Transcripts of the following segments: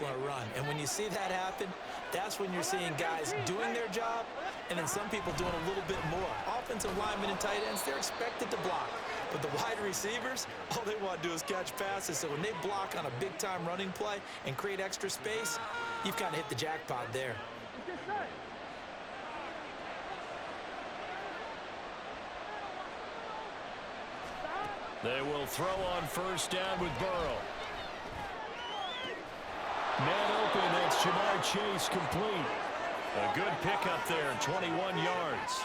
excellent run. And when you see that happen, that's when you're seeing guys doing their job and then some people doing a little bit more. Offensive linemen and tight ends, they're expected to block. But the wide receivers, all they want to do is catch passes. So when they block on a big-time running play and create extra space, you've kind of hit the jackpot there. They will throw on first down with Burrow. Man open, that's Jamar Chase complete. A good pickup there, 21 yards.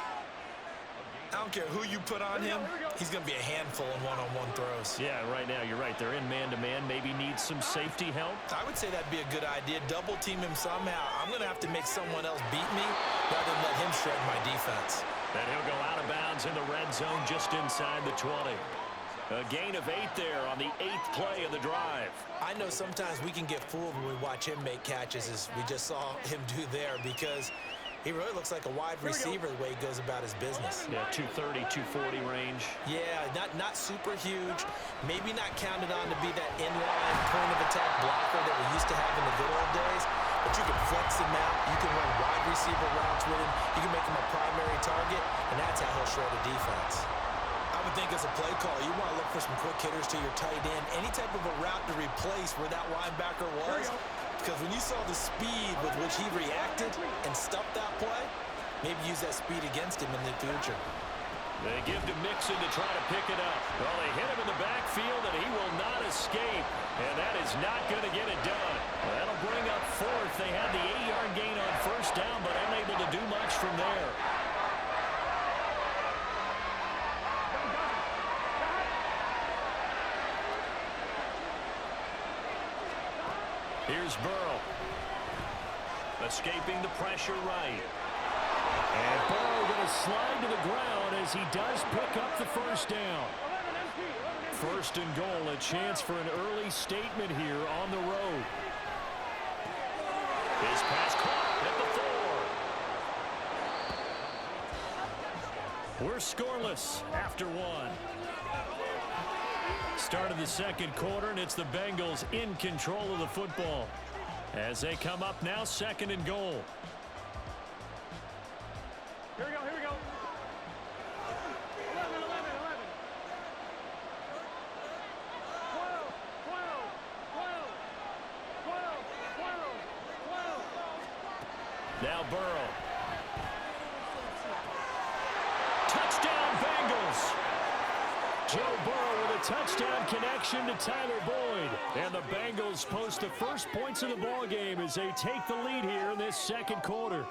I don't care who you put on him, he's going to be a handful in one-on-one throws. Yeah, right now you're right. They're in man-to-man, maybe needs some safety help. I would say that'd be a good idea. Double team him somehow. I'm going to have to make someone else beat me rather than let him shred my defense. And he'll go out of bounds in the red zone just inside the 20. A gain of 8 there on the 8th play of the drive. I know sometimes we can get fooled when we watch him make catches, as we just saw him do there, because he really looks like a wide receiver the way he goes about his business. Yeah, 230, 240 range. Yeah, not super huge. Maybe not counted on to be that inline point-of-attack blocker that we used to have in the good old days. But you can flex him out. You can run wide receiver routes with him. You can make him a primary target, and that's how he'll shred a defense. I would think as a play call, you want to look for some quick hitters to your tight end. Any type of a route to replace where that linebacker was. Because when you saw the speed with which he reacted and stuffed that play, maybe use that speed against him in the future. They give to Mixon to try to pick it up. Well, they hit him in the backfield, and he will not escape. And that is not going to get it done. That'll bring up 4th. They had the 8-yard gain on first down, but unable to do much from there. Here's Burrow. Escaping the pressure right. And Burrow going to slide to the ground as he does pick up the first down. First and goal, a chance for an early statement here on the road. His pass caught at the 4. We're scoreless after 1. Start of the second quarter, and it's the Bengals in control of the football. As they come up now, 2nd and goal. Here we go, here we go. 11, 11, 11. 12, 12, 12, 12, 12, 12. Now Burrow. Touchdown, Bengals! Joe Burrow with a touchdown connection to Tyler Boyd. And the Bengals post the first points of the ballgame as they take the lead here in this second quarter.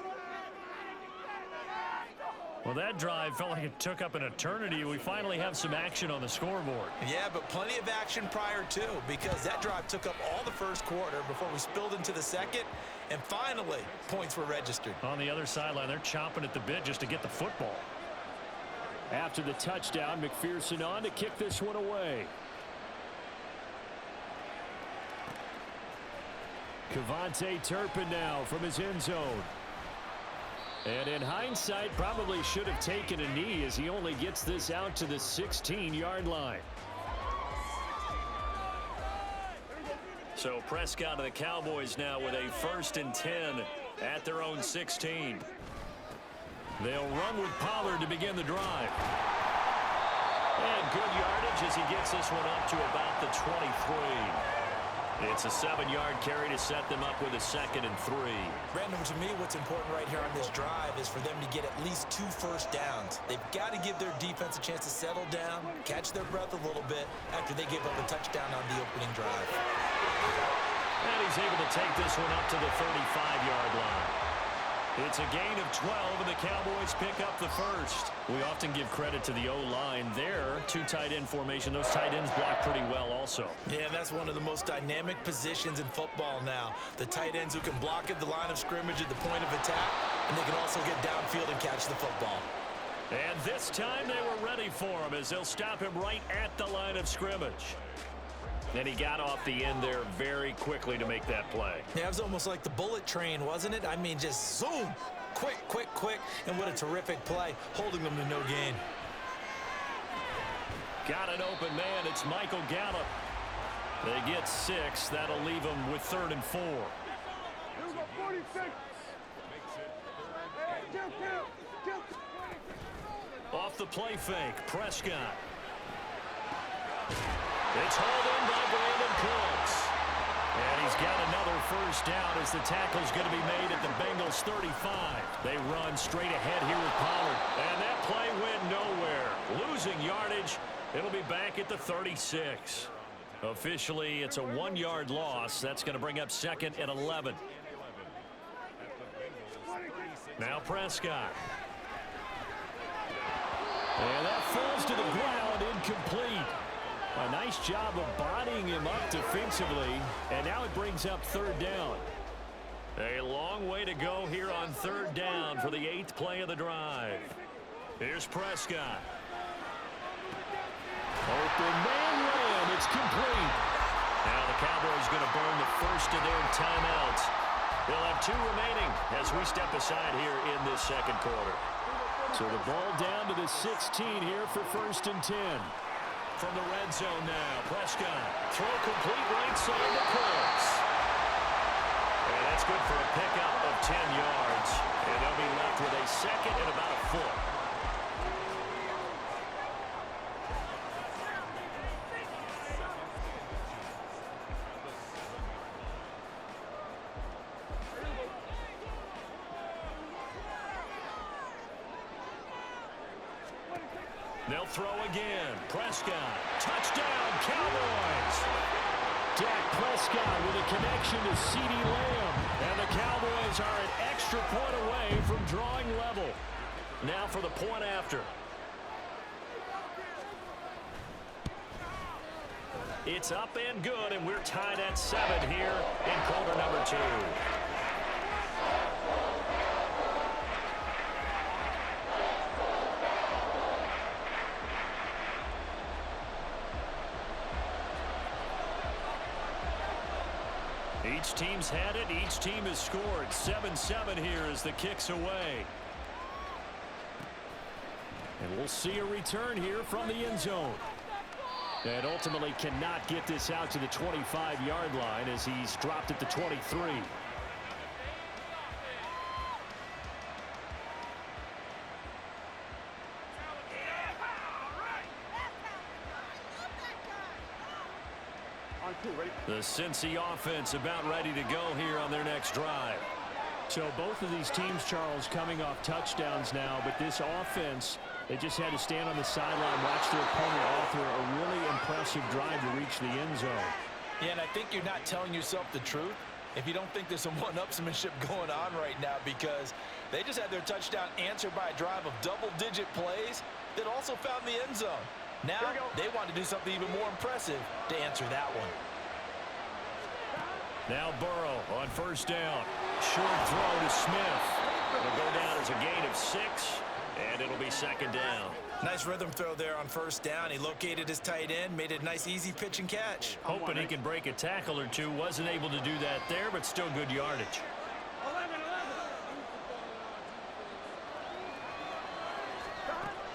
Well, that drive felt like it took up an eternity. We finally have some action on the scoreboard. Yeah, but plenty of action prior to, because that drive took up all the first quarter before we spilled into the second, and finally, points were registered. On the other sideline, they're chomping at the bit just to get the football. After the touchdown, McPherson on to kick this one away. Kevontae Turpin now from his end zone. And in hindsight, probably should have taken a knee as he only gets this out to the 16-yard line. So Prescott and the Cowboys now with a 1st and 10 at their own 16. They'll run with Pollard to begin the drive. And good yardage as he gets this one up to about the 23. It's a 7-yard carry to set them up with a 2nd and 3. Brandon, to me, what's important right here on this drive is for them to get at least 2 first downs. They've got to give their defense a chance to settle down, catch their breath a little bit after they give up a touchdown on the opening drive. And he's able to take this one up to the 35-yard line. It's a gain of 12, and the Cowboys pick up the first. We often give credit to the O-line there. 2 tight end formation. Those tight ends block pretty well also. Yeah, that's one of the most dynamic positions in football now. The tight ends who can block at the line of scrimmage at the point of attack, and they can also get downfield and catch the football. And this time they were ready for him as they'll stop him right at the line of scrimmage. And he got off the end there very quickly to make that play. Yeah, it was almost like the bullet train, wasn't it? I mean, just zoom, quick, quick, quick, and what a terrific play, holding them to no gain. Got an open man. It's Michael Gallup. They get 6. That'll leave them with 3rd and 4. Here we go, 46. Off the play fake, Prescott. It's hauled in by Brandon Cooks. And he's got another first down as the tackle's going to be made at the Bengals 35. They run straight ahead here with Pollard. And that play went nowhere. Losing yardage. It'll be back at the 36. Officially, it's a 1-yard loss. That's going to bring up 2nd and 11. Now Prescott. And that falls to the ground, incomplete. A nice job of bodying him up defensively, and now it brings up 3rd down. A long way to go here on 3rd down for the 8th play of the drive. Here's Prescott. Open man ran, it's complete. Now the Cowboys going to burn the first of their timeouts. They'll have 2 remaining as we step aside here in this 2nd quarter. So the ball down to the 16 here for 1st and 10. From the red zone now, Prescott. Throw complete right side to Cooks. And that's good for a pickup of 10 yards. And they'll be left with a 2nd and about a foot. They'll throw again. Prescott. Touchdown, Cowboys. Dak Prescott with a connection to CeeDee Lamb. And the Cowboys are an extra point away from drawing level. Now for the point after. It's up and good, and we're tied at 7 here in quarter number 2. Each team's had it. Each team has scored. 7-7 here as the kick's away. And we'll see a return here from the end zone. And ultimately cannot get this out to the 25-yard line as he's dropped at the 23. The Cincy offense about ready to go here on their next drive. So both of these teams, Charles, coming off touchdowns now, but this offense, they just had to stand on the sideline, watch their opponent author a really impressive drive to reach the end zone. Yeah, and I think you're not telling yourself the truth if you don't think there's some one-upsmanship going on right now, because they just had their touchdown answered by a drive of double-digit plays that also found the end zone. Now they want to do something even more impressive to answer that one. Now Burrow on first down. Short throw to Smith. It'll go down as a gain of 6, and it'll be 2nd down. Nice rhythm throw there on first down. He located his tight end, made it a nice easy pitch and catch. Hoping he can break a tackle or two. Wasn't able to do that there, but still good yardage. 11.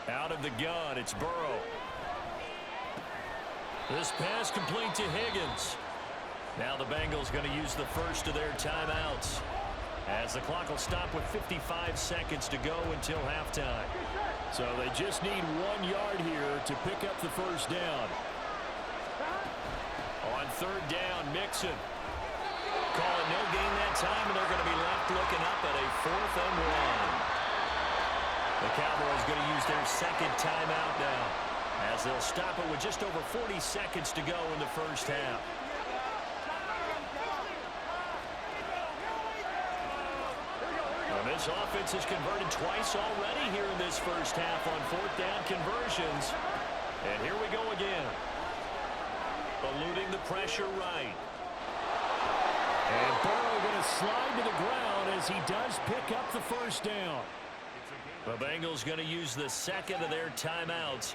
Out of the gun, it's Burrow. This pass complete to Higgins. Now the Bengals going to use the first of their timeouts, as the clock will stop with 55 seconds to go until halftime. So they just need 1 yard here to pick up the first down. On third down, Mixon. Call it no gain that time, and they're going to be left looking up at a 4th and 1. The Cowboys going to use their 2nd timeout now, as they'll stop it with just over 40 seconds to go in the first half. This offense has converted twice already here in this first half on 4th down conversions. And here we go again. Eluding the pressure right. And Burrow going to slide to the ground as he does pick up the first down. The Bengals going to use the 2nd of their timeouts.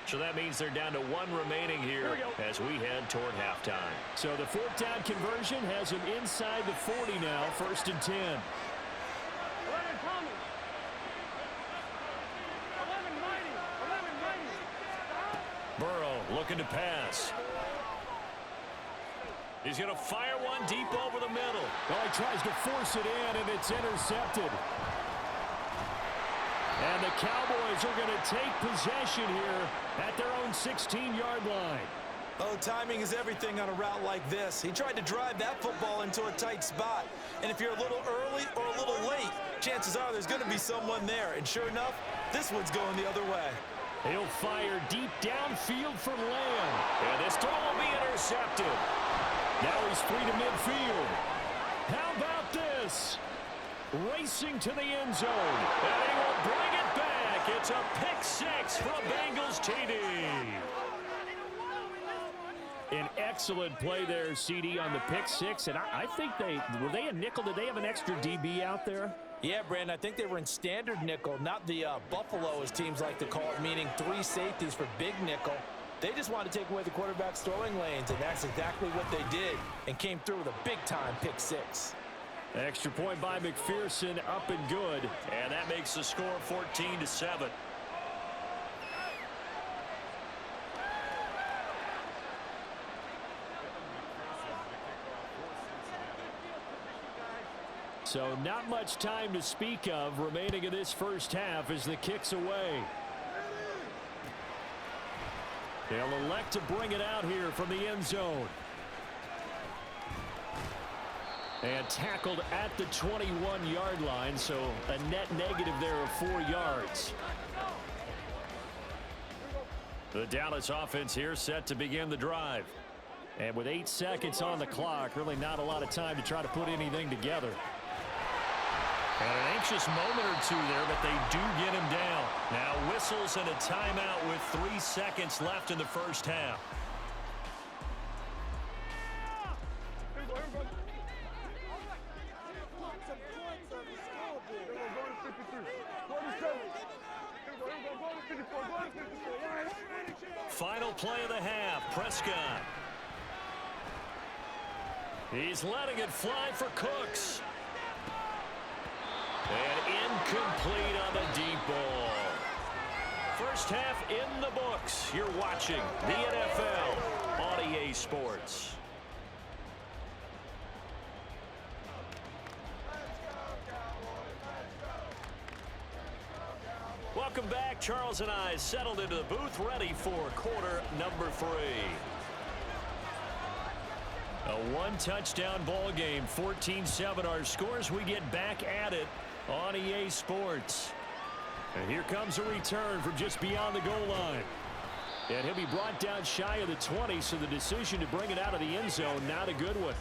So that means they're down to 1 remaining here as we head toward halftime. So the 4th down conversion has him inside the 40 now, 1st and 10. Burrow looking to pass. He's going to fire one deep over the middle. Well, he tries to force it in, and it's intercepted. And the Cowboys are going to take possession here at their own 16-yard line. Oh, timing is everything on a route like this. He tried to drive that football into a tight spot. And if you're a little early or a little late, chances are there's going to be someone there. And sure enough, this one's going the other way. He'll fire deep downfield for Lamb. And this throw will be intercepted. Now he's free to midfield. How about this? Racing to the end zone. And he will bring it back. It's a pick six for a Bengals TD. An excellent play there, CD, on the pick six. And I think were they a nickel? Did they have an extra DB out there? Yeah, Brandon, I think they were in standard nickel, not the Buffalo, as teams like to call it, meaning 3 safeties for big nickel. They just wanted to take away the quarterback's throwing lanes, and that's exactly what they did, and came through with a big-time pick six. Extra point by McPherson, up and good. And that makes the score 14-7. So not much time to speak of remaining in this first half as the kick's away. They'll elect to bring it out here from the end zone. And tackled at the 21-yard line, so a net negative there of 4 yards. The Dallas offense here set to begin the drive. And with 8 seconds on the clock, really not a lot of time to try to put anything together. And an anxious moment or two there, but they do get him down. Now whistles and a timeout with 3 seconds left in the first half. Final play of the half, Prescott. He's letting it fly for Cooks. And incomplete on the deep ball. First half in the books. You're watching the NFL on EA Sports. Welcome back. Charles and I settled into the booth, ready for quarter number 3. A 1-touchdown ball game, 14-7 our scores. We get back at it on EA Sports. And here comes a return from just beyond the goal line. And he'll be brought down shy of the 20, so the decision to bring it out of the end zone, not a good one.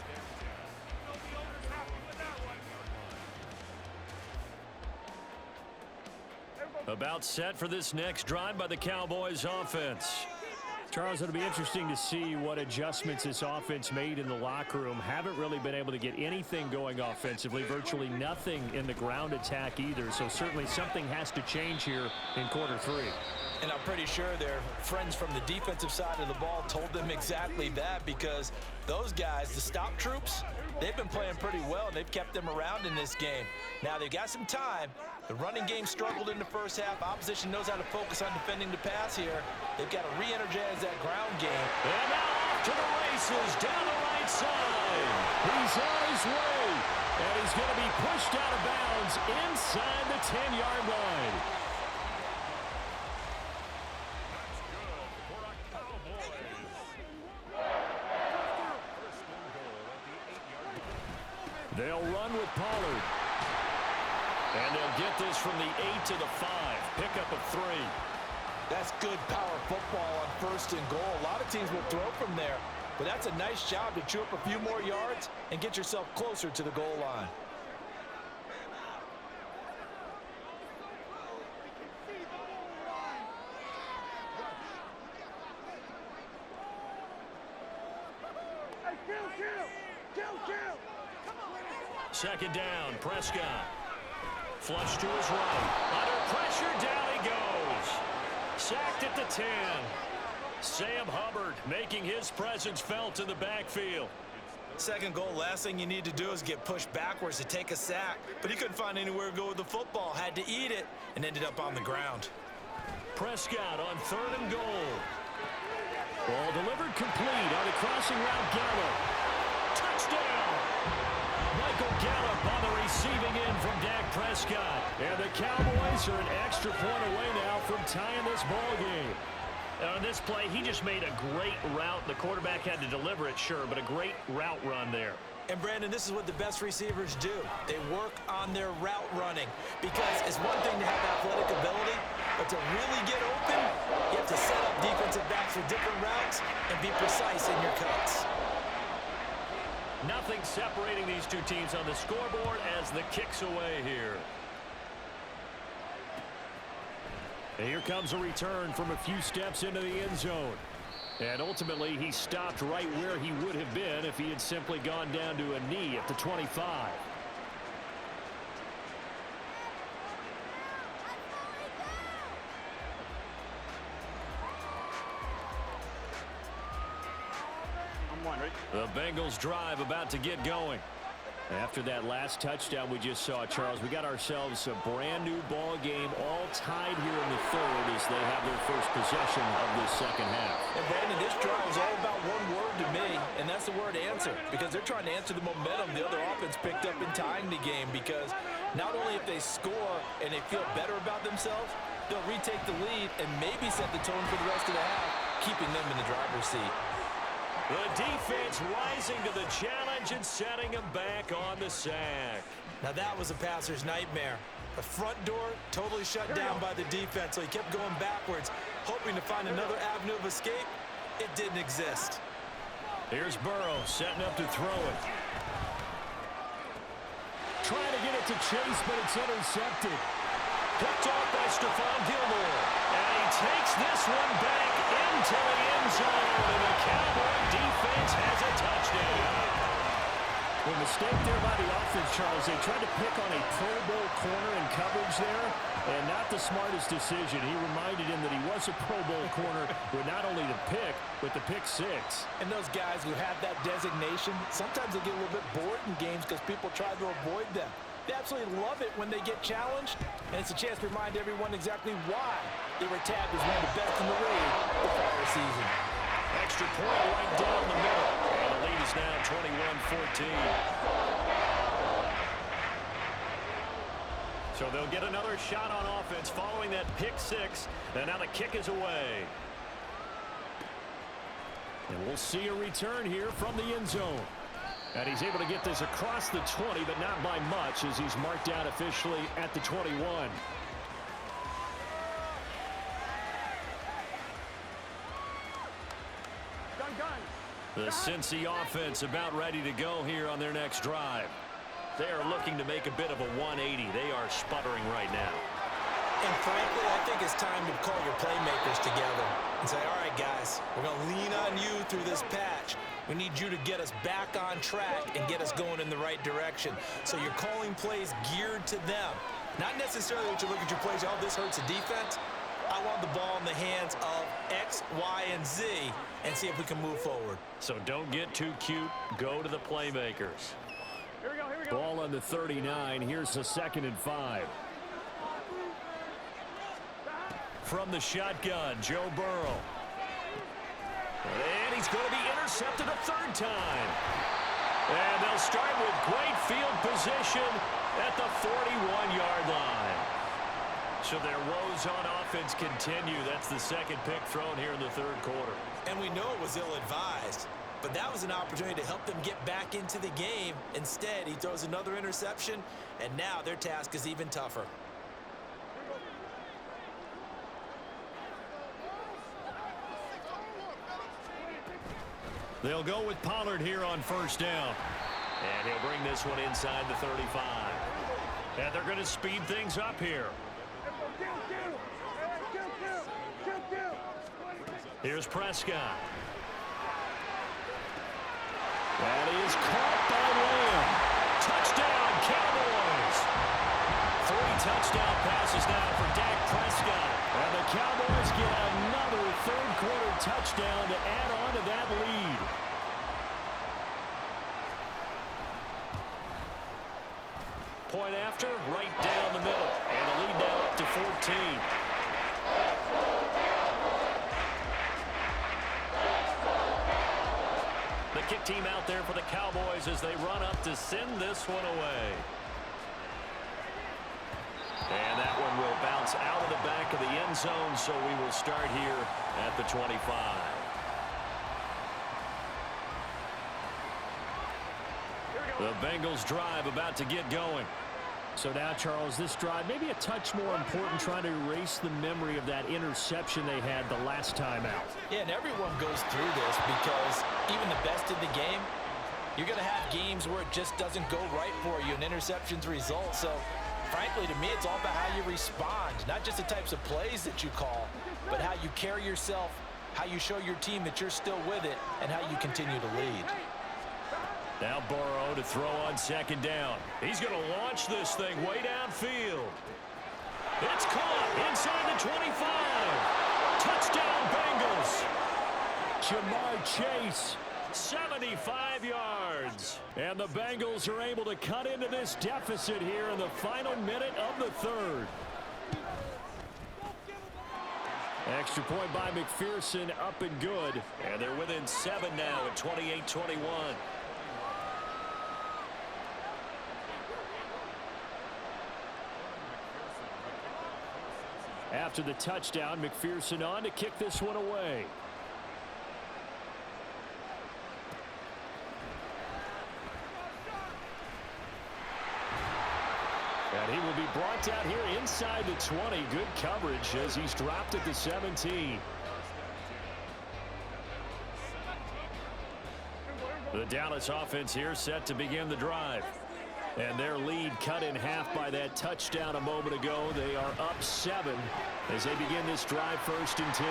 About set for this next drive by the Cowboys offense. Charles, it'll be interesting to see what adjustments this offense made in the locker room. Haven't really been able to get anything going offensively, virtually nothing in the ground attack either. So certainly something has to change here in quarter 3. And I'm pretty sure their friends from the defensive side of the ball told them exactly that, because those guys, the stop troops, they've been playing pretty well, and they've kept them around in this game. Now they've got some time. The running game struggled in the first half. Opposition knows how to focus on defending the pass here. They've got to re-energize that ground game. And now off to the races down the right side. He's on his way, and he's going to be pushed out of bounds inside the 10-yard line. They'll run with Pollard. And they'll get this from the 8 to the 5. Pickup of 3. That's good power football on 1st and goal. A lot of teams will throw from there, but that's a nice job to chew up a few more yards and get yourself closer to the goal line. Second down, Prescott. Flush to his right. Under pressure, down he goes. Sacked at the 10. Sam Hubbard making his presence felt in the backfield. Second goal, last thing you need to do is get pushed backwards to take a sack. But he couldn't find anywhere to go with the football. Had to eat it and ended up on the ground. Prescott on 3rd and goal. Ball delivered complete on the crossing route, Gallup. receiving in from Dak Prescott. And the Cowboys are an extra point away now from tying this ball game. On this play, he just made a great route. The quarterback had to deliver it, sure, but a great route run there. And, Brandon, this is what the best receivers do. They work on their route running because it's one thing to have athletic ability, but to really get open, you have to set up defensive backs for different routes and be precise in your cuts. Nothing separating these two teams on the scoreboard as the kick's away here. And here comes a return from a few steps into the end zone. And ultimately, he stopped right where he would have been if he had simply gone down to a knee at the 25. The Bengals drive about to get going. After that last touchdown we just saw, Charles, we got ourselves a brand new ball game, all tied here in the third as they have their first possession of this second half. And Brandon, this drive is all about one word to me, and that's the word answer, because they're trying to answer the momentum the other offense picked up in tying the game, because not only if they score and they feel better about themselves, they'll retake the lead and maybe set the tone for the rest of the half, keeping them in the driver's seat. The defense rising to the challenge and setting him back on the sack. Now that was a passer's nightmare. The front door totally shut down by the defense, so he kept going backwards, hoping to find another avenue of escape. It didn't exist. Here's Burrow setting up to throw it. Trying to get it to Chase, but it's intercepted. Picked off by Stephon Gilmore. And he takes this one back into the end zone. And the Cowboy defense has a touchdown. The mistake there by the offense, Charles. They tried to pick on a Pro Bowl corner in coverage there, and not the smartest decision. He reminded him that he was a Pro Bowl corner with not only the pick, but the pick six. And those guys who have that designation, sometimes they get a little bit bored in games because people try to avoid them. They absolutely love it when they get challenged, and it's a chance to remind everyone exactly why they were tagged as one of the best in the league the prior season. Extra point right down the middle. And the lead is now 21-14. So they'll get another shot on offense following that pick six. And now the kick is away. And we'll see a return here from the end zone. And he's able to get this across the 20, but not by much as he's marked down officially at the 21. The Cincy offense about ready to go here on their next drive. They are looking to make a bit of a 180. They are sputtering right now. And frankly, I think it's time to call your playmakers together and say, all right, guys, we're going to lean on you through this patch. We need you to get us back on track and get us going in the right direction. So you're calling plays geared to them. Not necessarily that you look at your plays, oh, this hurts the defense. I want the ball in the hands of X, Y, and Z and see if we can move forward. So don't get too cute. Go to the playmakers. Here we go, here we go. Ball on the 39. Here's the 2nd and 5. From the shotgun, Joe Burrow. And he's going to be intercepted a third time. And they'll start with great field position at the 41-yard line. So their woes on offense continue. That's the second pick thrown here in the third quarter. And we know it was ill-advised, but that was an opportunity to help them get back into the game. Instead, he throws another interception, and now their task is even tougher. They'll go with Pollard here on first down. And he'll bring this one inside the 35. And they're going to speed things up here. Here's Prescott. That is caught by Lamb. Touchdown, Cowboys. 3 touchdown passes now for Dak Prescott. And the Cowboys get another third-quarter touchdown to add on to that lead. Point after, right down the middle. And the lead now up to 14. The kick team out there for the Cowboys as they run up to send this one away. It's out of the back of the end zone, so we will start here at the 25. The Bengals drive about to get going. So now, Charles, this drive maybe a touch more important, trying to erase the memory of that interception they had the last time out. Yeah, and everyone goes through this because even the best in the game, you're going to have games where it just doesn't go right for you and interceptions result. So, frankly, to me, it's all about how you respond, not just the types of plays that you call, but how you carry yourself, how you show your team that you're still with it, and how you continue to lead. Now Burrow to throw on second down. He's going to launch this thing way downfield. It's caught inside the 25. Touchdown, Bengals. Jamar Chase, 75 yards. And the Bengals are able to cut into this deficit here in the final minute of the third. Extra point by McPherson, up and good. And they're within 7 now at 28-21. After the touchdown, McPherson on to kick this one away. And he will be brought down here inside the 20. Good coverage as he's dropped at the 17. The Dallas offense here set to begin the drive. And their lead cut in half by that touchdown a moment ago. They are up 7 as they begin this drive, 1st and 10.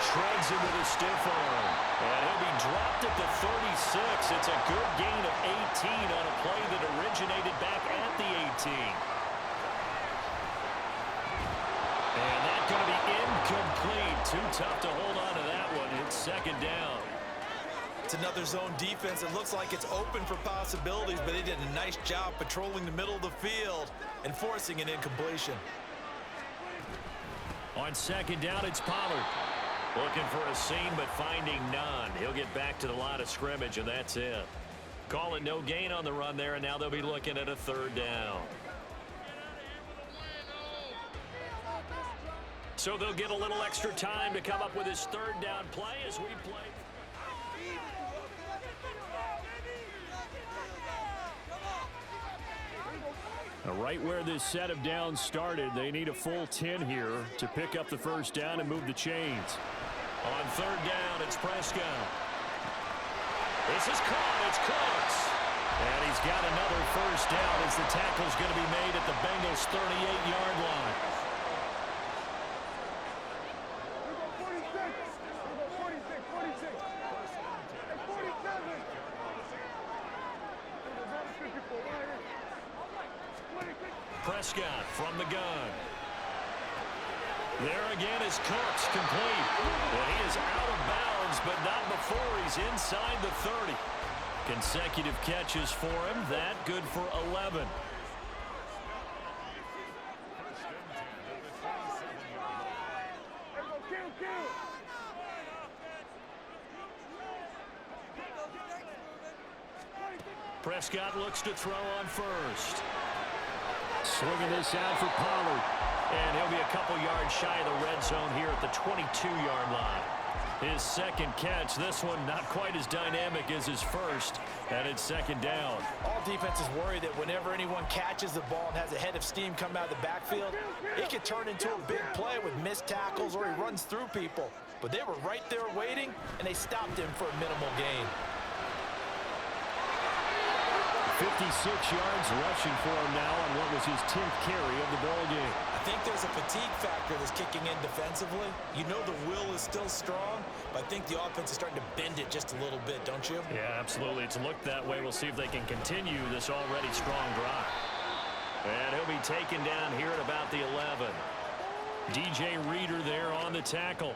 Shreds him with a stiff arm. And he'll be dropped at the 36. It's a good gain of 18 on a play that originated back at the 18. And that's going to be incomplete. Too tough to hold on to that one. It's 2nd down. It's another zone defense. It looks like it's open for possibilities, but they did a nice job patrolling the middle of the field and forcing an incompletion. On 2nd down, it's Pollard. Looking for a seam, but finding none. He'll get back to the line of scrimmage, and that's it. Call it no gain on the run there, and now they'll be looking at a 3rd down. So they'll get a little extra time to come up with his 3rd down play as we play. Right where this set of downs started, they need a full 10 here to pick up the 1st down and move the chains. On 3rd down, it's Prescott. This is caught. It's close. And he's got another 1st down as the tackle's going to be made at the Bengals' 38-yard line. Prescott from the gun. There again is Cooks, complete. Well, he is out of bounds, but not before he's inside the 30. Consecutive catches for him. That good for 11. Prescott looks to throw on 1st. Swinging this out for Pollard. And he'll be a couple yards shy of the red zone here at the 22-yard line. His 2nd catch, this one not quite as dynamic as his 1st, and it's 2nd down. All defenses worry that whenever anyone catches the ball and has a head of steam come out of the backfield, it can turn into a big play with missed tackles or he runs through people. But they were right there waiting, and they stopped him for a minimal gain. 56 yards rushing for him now on what was his 10th carry of the ball game. I think there's a fatigue factor that's kicking in defensively. You know the will is still strong, but I think the offense is starting to bend it just a little bit, don't you? Yeah, absolutely. It's looked that way. We'll see if they can continue this already strong drive. And he'll be taken down here at about the 11. DJ Reader there on the tackle.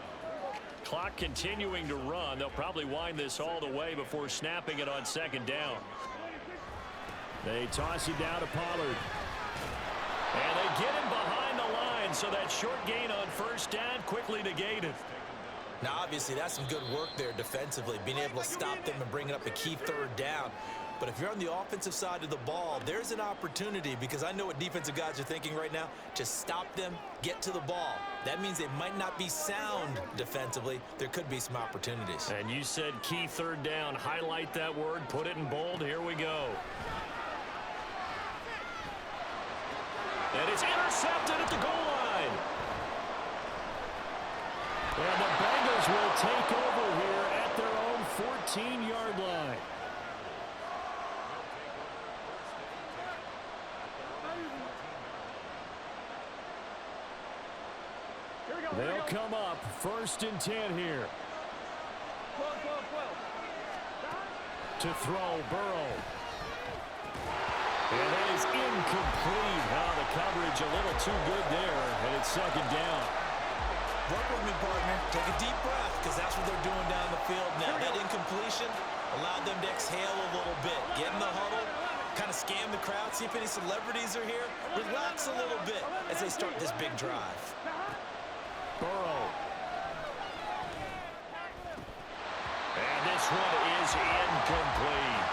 Clock continuing to run. They'll probably wind this all the way before snapping it on 2nd down. They toss it down to Pollard. And they get him behind the line, so that short gain on 1st down quickly negated. Now, obviously, that's some good work there defensively, being able to stop them and bring up a key 3rd down. But if you're on the offensive side of the ball, there's an opportunity, because I know what defensive guys are thinking right now. Just stop them, get to the ball. That means they might not be sound defensively. There could be some opportunities. And you said key third down. Highlight that word, put it in bold. Here we go. And it's intercepted at the goal line. And the Bengals will take over here at their own 14-yard line. They'll come up 1st and 10 here. To throw, Burrow. And that is incomplete. The coverage a little too good there, and it's 2nd down. Work with me, partner. Take a deep breath, because that's what they're doing down the field now. That incompletion allowed them to exhale a little bit. Get in the huddle, kind of scan the crowd, see if any celebrities are here. Relax a little bit as they start this big drive. Burrow. And this one is incomplete.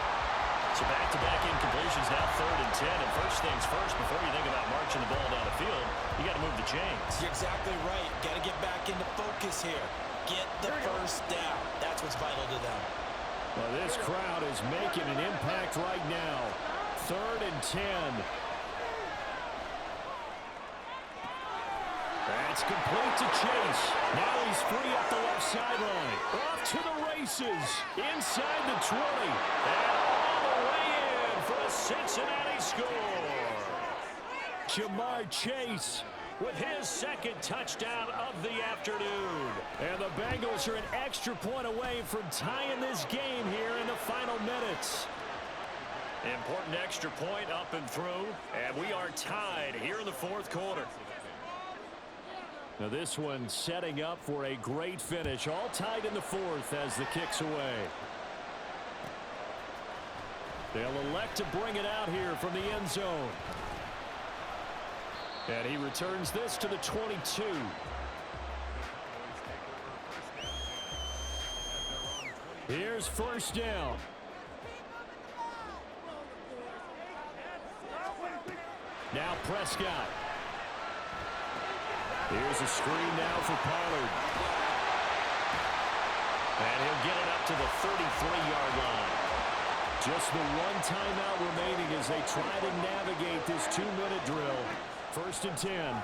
So back-to-back incompletions, now 3rd and 10. And first things first, before you think about marching the ball down the field, you got to move the chains. You're exactly right. Got to get back into focus here. Get the first down. That's what's vital to them. Well, this crowd is making an impact right now. 3rd and 10. That's complete to Chase. Now he's free up the left sideline. Off to the races. Inside the 20. And all the way in for a Cincinnati score. Jamar Chase with his 2nd touchdown of the afternoon. And the Bengals are an extra point away from tying this game here in the final minutes. Important extra point up and through. And we are tied here in the 4th quarter. Now this one setting up for a great finish. All tied in the 4th as the kick's away. They'll elect to bring it out here from the end zone. And he returns this to the 22. Here's 1st down. Now Prescott. Here's a screen now for Pollard. And he'll get it up to the 33-yard line. Just the one timeout remaining as they try to navigate this 2-minute drill. 1st and 10.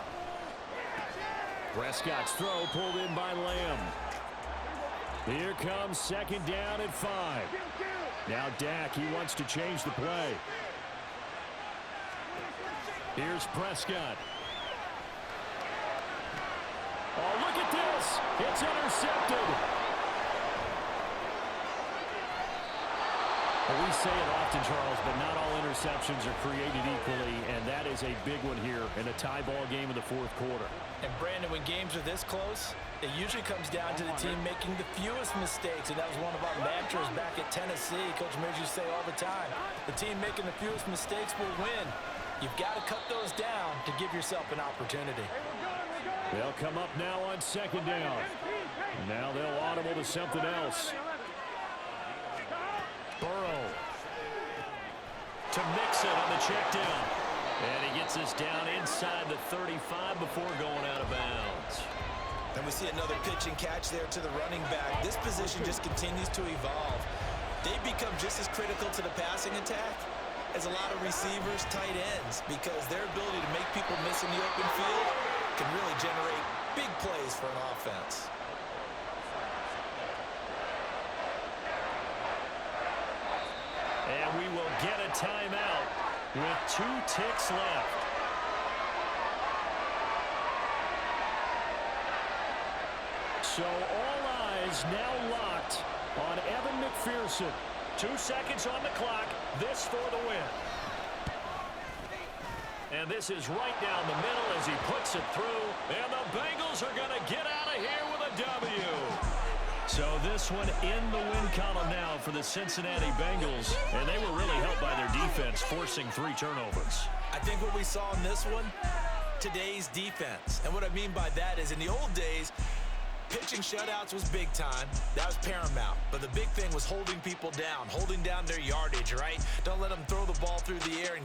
Prescott's throw pulled in by Lamb. Here comes 2nd down at 5. Now Dak, he wants to change the play. Here's Prescott. Oh, look at this. It's intercepted. Well, we say it often, Charles, but not all interceptions are created equally, and that is a big one here in a tie ball game in the 4th quarter. And, Brandon, when games are this close, it usually comes down to the team making the fewest mistakes, and that was one of our mantras back at Tennessee. Coach Mears used to say all the time, the team making the fewest mistakes will win. You've got to cut those down to give yourself an opportunity. They'll come up now on 2nd down. Now they'll audible to something else. Burrow to Mixon on the check down. And he gets us down inside the 35 before going out of bounds. And we see another pitch and catch there to the running back. This position just continues to evolve. They become just as critical to the passing attack as a lot of receivers, tight ends, because their ability to make people miss in the open field can really generate big plays for an offense. And we will get a timeout with 2 ticks left. So all eyes now locked on Evan McPherson. 2 seconds on the clock. This for the win. And this is right down the middle as he puts it through. And the Bengals are going to get out of here with a W. So this one in the win column now for the Cincinnati Bengals. And they were really helped by their defense, forcing 3 turnovers. I think what we saw in this one, today's defense. And what I mean by that is in the old days, pitching shutouts was big time. That was paramount. But the big thing was holding people down, holding down their yardage, right? Don't let them throw the ball through the air and